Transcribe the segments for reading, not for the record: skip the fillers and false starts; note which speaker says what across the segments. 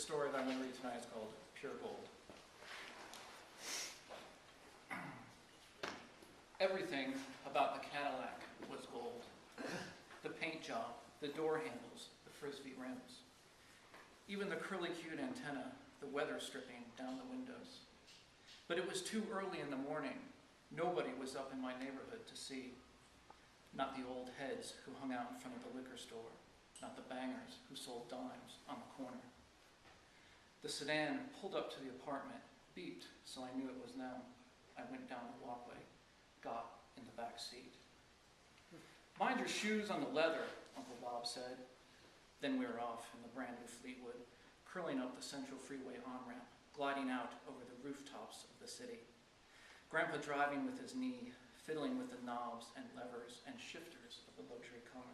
Speaker 1: story that I'm going to read tonight is called Pure Gold. Everything about the Cadillac was gold. The paint job, the door handles, the frisbee rims. Even the curly-cued antenna, the weather stripping down the windows. But it was too early in the morning. Nobody was up in my neighborhood to see. Not the old heads who hung out in front of the liquor store. Not the bangers who sold dimes on the corner. The sedan pulled up to the apartment, beeped, so I knew it was them. I went down the walkway, got in the back seat. Mind your shoes on the leather, Uncle Bob said. Then we were off in the brand new Fleetwood, curling up the Central Freeway on-ramp, gliding out over the rooftops of the city. Grandpa driving with his knee, fiddling with the knobs and levers and shifters of the luxury car.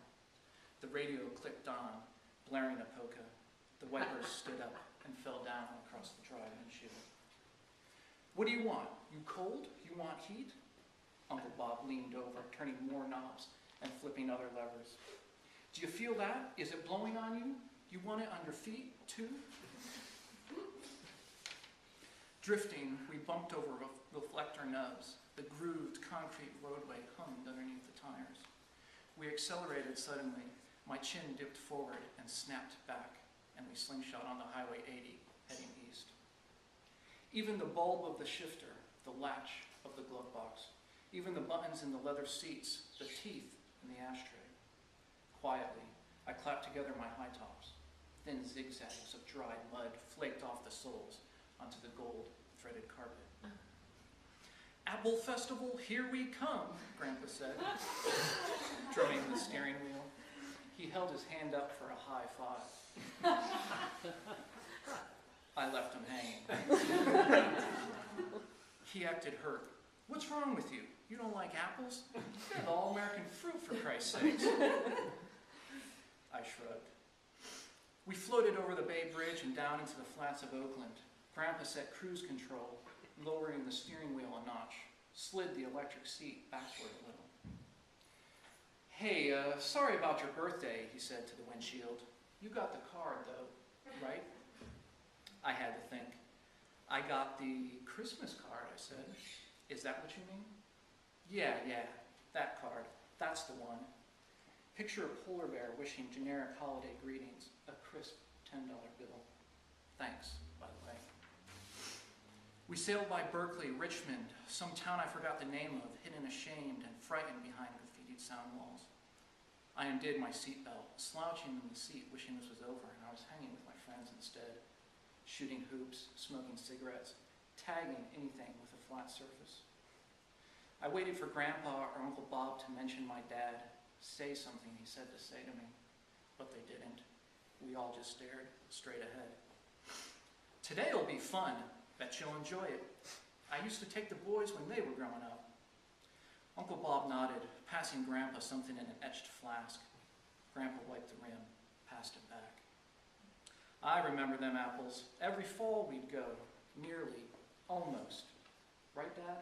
Speaker 1: The radio clicked on, blaring a polka. The wipers stood up and fell down across the dry windshield. What do you want? You cold? You want heat? Uncle Bob leaned over, turning more knobs and flipping other levers. Do you feel that? Is it blowing on you? You want it on your feet, too? Drifting, we bumped over reflector nubs. The grooved concrete roadway hummed underneath the tires. We accelerated suddenly. My chin dipped forward and snapped back, and we slingshot on the Highway 80, heading east. Even the bulb of the shifter, the latch of the glove box, even the buttons in the leather seats, the teeth in the ashtray. Quietly, I clapped together my high tops. Thin zigzags of dried mud flaked off the soles onto the gold-threaded carpet. Apple Festival, here we come, Grandpa said, drumming the steering wheel. He held his hand up for a high five. I left him hanging. He acted hurt. What's wrong with you? You don't like apples? They're the all-American fruit, for Christ's sakes. I shrugged. We floated over the Bay Bridge and down into the flats of Oakland. Grandpa set cruise control, lowering the steering wheel a notch, slid the electric seat backward a little. Hey, sorry about your birthday, he said to the windshield. You got the card, though, right? I had to think. I got the Christmas card, I said. Is that what you mean? Yeah, that card. That's the one. Picture a polar bear wishing generic holiday greetings, a crisp $10 bill. Thanks, by the way. We sailed by Berkeley, Richmond, some town I forgot the name of, hidden ashamed and frightened behind graffitied sound walls. I undid my seatbelt, slouching in the seat, wishing this was over, and I was hanging with my friends instead, shooting hoops, smoking cigarettes, tagging anything with a flat surface. I waited for Grandpa or Uncle Bob to mention my dad, say something he said to say to me, but they didn't. We all just stared straight ahead. Today'll be fun. Bet you'll enjoy it. I used to take the boys when they were growing up. Uncle Bob nodded, passing Grandpa something in an etched flask. Grandpa wiped the rim, passed it back. I remember them apples. Every fall we'd go, nearly, almost. Right, Dad?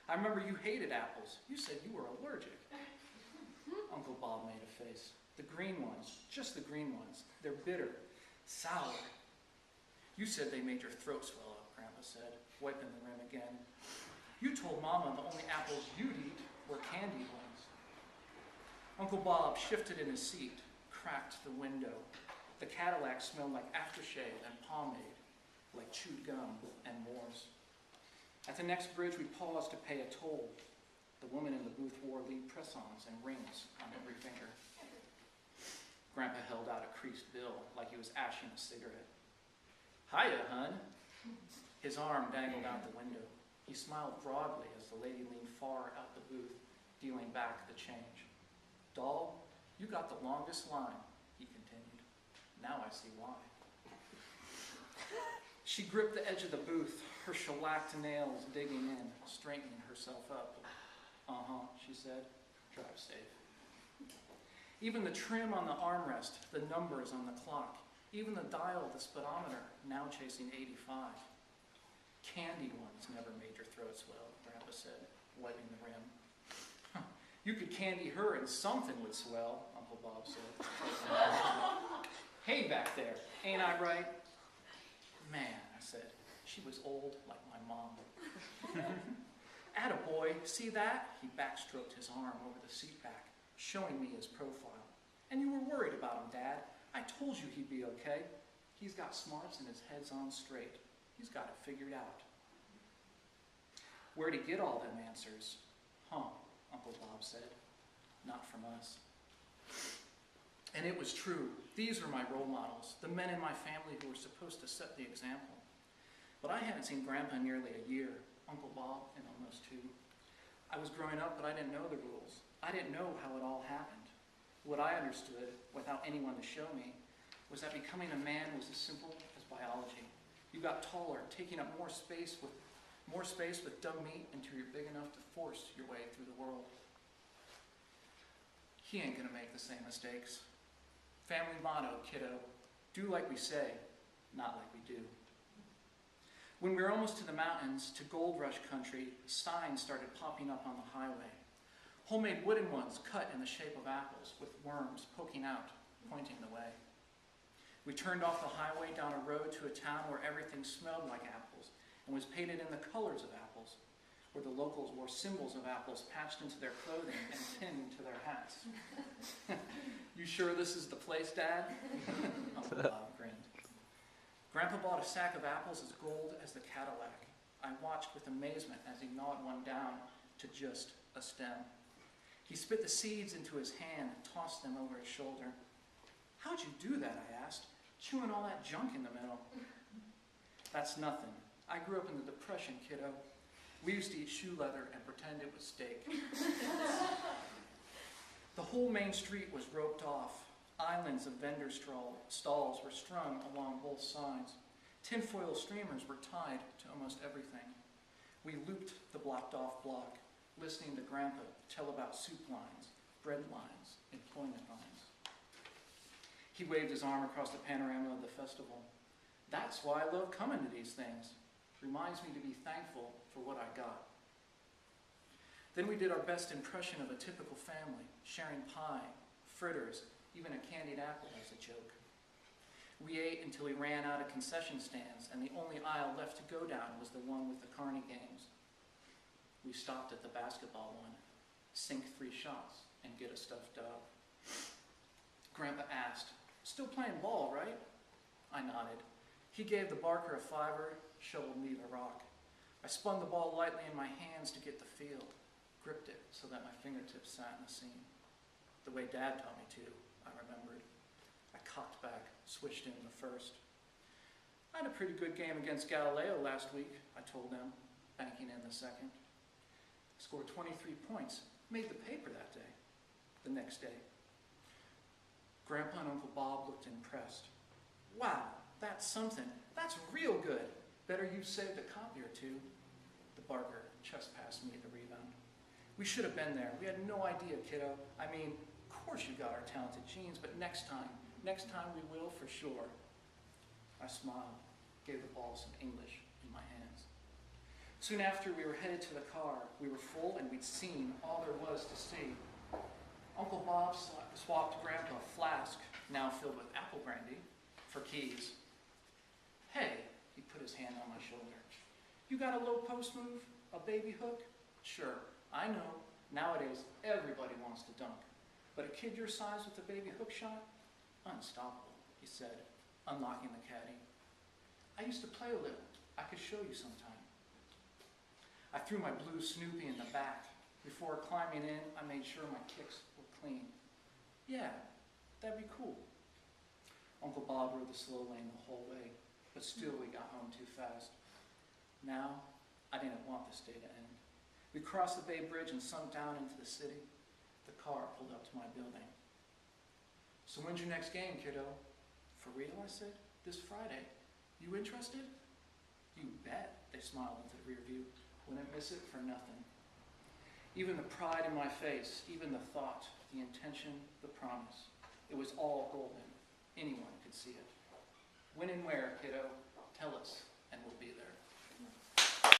Speaker 1: I remember you hated apples. You said you were allergic. Uncle Bob made a face. The green ones, just the green ones. They're bitter, sour. You said they made your throat swell up, Grandpa said, wiping the rim again. You told Mama the only apples you'd eat were candied ones. Uncle Bob shifted in his seat, cracked the window. The Cadillac smelled like aftershave and pomade, like chewed gum and Moors. At the next bridge, we paused to pay a toll. The woman in the booth wore lead press-ons and rings on every finger. Grandpa held out a creased bill like he was ashing a cigarette. Hiya, hun. His arm dangled out the window. He smiled broadly as the lady leaned far out the booth, dealing back the change. Doll, you got the longest line, he continued. Now I see why. She gripped the edge of the booth, her shellacked nails digging in, straightening herself up. Uh-huh, she said. Drive safe. Even the trim on the armrest, the numbers on the clock, even the dial of the speedometer, now chasing 85. Candied ones never made your throat swell, Grandpa said, wiping the rim. You could candy her and something would swell, Uncle Bob said. Hey back there, ain't I right? Man, I said, she was old like my mom. Attaboy, see that? He backstroked his arm over the seat back, showing me his profile. And you were worried about him, Dad. I told you he'd be okay. He's got smarts and his head's on straight. He's got it figured out. Where'd he get all them answers? Huh, Uncle Bob said. Not from us. And it was true. These were my role models, the men in my family who were supposed to set the example. But I hadn't seen Grandpa in nearly a year, Uncle Bob in almost 2. I was growing up, but I didn't know the rules. I didn't know how it all happened. What I understood, without anyone to show me, was that becoming a man was as simple as biology. You got taller, taking up more space with dumb meat until you're big enough to force your way through the world. He ain't gonna make the same mistakes. Family motto, kiddo, do like we say, not like we do. When we were almost to the mountains, to gold rush country, signs started popping up on the highway. Homemade wooden ones cut in the shape of apples, with worms poking out, pointing the way. We turned off the highway down a road to a town where everything smelled like apples and was painted in the colors of apples, where the locals wore symbols of apples patched into their clothing and pinned to their hats. You sure this is the place, Dad? Uncle Bob grinned. Grandpa bought a sack of apples as gold as the Cadillac. I watched with amazement as he gnawed one down to just a stem. He spit the seeds into his hand and tossed them over his shoulder. How'd you do that, I asked, chewing all that junk in the middle? That's nothing. I grew up in the Depression, kiddo. We used to eat shoe leather and pretend it was steak. The whole main street was roped off. Islands of vendor stalls were strung along both sides. Tinfoil streamers were tied to almost everything. We looped the blocked-off block, listening to Grandpa tell about soup lines, bread lines, employment lines. He waved his arm across the panorama of the festival. That's why I love coming to these things. Reminds me to be thankful for what I got. Then we did our best impression of a typical family, sharing pie, fritters, even a candied apple as a joke. We ate until we ran out of concession stands, and the only aisle left to go down was the one with the Carney games. We stopped at the basketball one, sink 3 shots, and get a stuffed dog. Grandpa asked, "Still playing ball, right?" I nodded. He gave the barker a $5, shoveled me the rock. I spun the ball lightly in my hands to get the feel, gripped it so that my fingertips sat in the seam. The way Dad taught me to, I remembered. I cocked back, switched in the first. I had a pretty good game against Galileo last week, I told them, banking in the second. I scored 23 points, made the paper that day, the next day. Grandpa and Uncle Bob looked impressed. Wow, that's something. That's real good. Better you saved a copy or 2. The barker just passed me the rebound. We should have been there. We had no idea, kiddo. I mean, of course you got our talented genes, but next time we will for sure. I smiled, gave the ball some English in my hands. Soon after, we were headed to the car. We were full and we'd seen all there was to see. Uncle Bob swapped Grandpa a flask, now filled with apple brandy, for keys. Hey, he put his hand on my shoulder. You got a low post move? A baby hook? Sure, I know. Nowadays, everybody wants to dunk. But a kid your size with a baby hook shot? Unstoppable, he said, unlocking the caddy. I used to play a little. I could show you sometime. I threw my blue Snoopy in the back. Before climbing in, I made sure my kicks were clean. Yeah, that'd be cool. Uncle Bob rode the slow lane the whole way, but still we got home too fast. Now, I didn't want this day to end. We crossed the Bay Bridge and sunk down into the city. The car pulled up to my building. So when's your next game, kiddo? For real, I said. This Friday. You interested? You bet, they smiled into the rear view. Wouldn't miss it for nothing. Even the pride in my face, even the thought, the intention, the promise. It was all golden. Anyone could see it. When and where, kiddo? Tell us, and we'll be there.